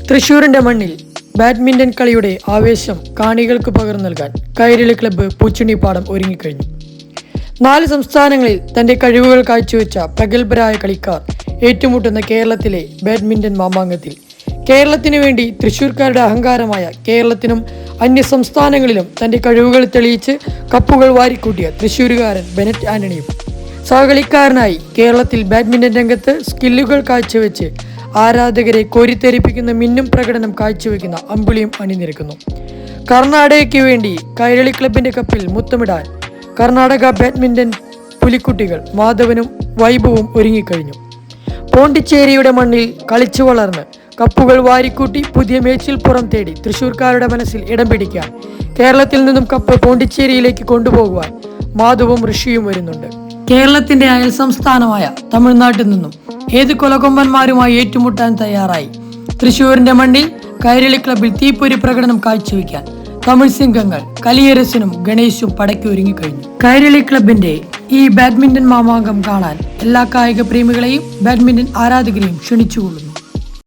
തൃശൂരിന്റെ മണ്ണിൽ ബാഡ്മിന്റൺ കളിയുടെ ആവേശം കാണികൾക്ക് പകർന്നു നൽകാൻ കൈരളി ക്ലബ്ബ് പൂച്ചെണിപ്പാടം ഒരുങ്ങിക്കഴിഞ്ഞു. 4 സംസ്ഥാനങ്ങളിൽ തന്റെ കഴിവുകൾ കാഴ്ചവെച്ച പ്രഗത്ഭരായ കളിക്കാർ ഏറ്റുമുട്ടുന്ന കേരളത്തിലെ ബാഡ്മിന്റൺ മാമാങ്കത്തിൽ കേരളത്തിനു വേണ്ടി തൃശൂർക്കാരുടെ അഹങ്കാരമായ കേരളത്തിനും അന്യ സംസ്ഥാനങ്ങളിലും തന്റെ കഴിവുകൾ തെളിയിച്ച് കപ്പുകൾ വാരിക്കൂട്ടിയ തൃശൂരുകാരൻ ബെനറ്റ് ആന്റണിയും സഹകളിക്കാരനായി കേരളത്തിൽ ബാഡ്മിന്റൺ രംഗത്ത് സ്കില്ലുകൾ കാഴ്ചവെച്ച് ആരാധകരെ കോരിത്തെരിപ്പിക്കുന്ന മിന്നും പ്രകടനം കാഴ്ചവെക്കുന്ന അമ്പിളിയും അണിനിരക്കുന്നു. കർണാടകയ്ക്ക് വേണ്ടി കൈരളി ക്ലബിന്റെ കപ്പിൽ മുത്തമിടാൻ കർണാടക ബാഡ്മിന്റൺ പുലിക്കുട്ടികൾ മാധവനും വൈഭവും ഒരുങ്ങിക്കഴിഞ്ഞു. പോണ്ടിച്ചേരിയുടെ മണ്ണിൽ കളിച്ചു വളർന്ന് കപ്പുകൾ വാരിക്കൂട്ടി പുതിയ മേച്ചിൽപ്പുറം തേടി തൃശൂർക്കാരുടെ മനസ്സിൽ ഇടം പിടിക്കാൻ കേരളത്തിൽ നിന്നും കപ്പ് പോണ്ടിച്ചേരിയിലേക്ക് കൊണ്ടുപോകുവാൻ മാധവും ഋഷിയും വരുന്നുണ്ട്. കേരളത്തിന്റെ അയൽ സംസ്ഥാനമായ തമിഴ്നാട്ടിൽ നിന്നും ഏത് കൊലകൊമ്പന്മാരുമായി ഏറ്റുമുട്ടാൻ തയ്യാറായി തൃശൂരിന്റെ മണ്ണിൽ കൈരളി ക്ലബിൽ തീപ്പൊരി പ്രകടനം കാഴ്ചവെക്കാൻ തമിഴ് സിംഗങ്ങൾ കലിയരസനും ഗണേശും പടക്കി ഒരുങ്ങിക്കഴിഞ്ഞു. കൈരളി ക്ലബിന്റെ ഈ ബാഡ്മിന്റൺ മാമാങ്കം കാണാൻ എല്ലാ കായിക പ്രേമികളെയും ബാഡ്മിന്റൺ ആരാധകരെയും ക്ഷണിച്ചുകൊള്ളുന്നു.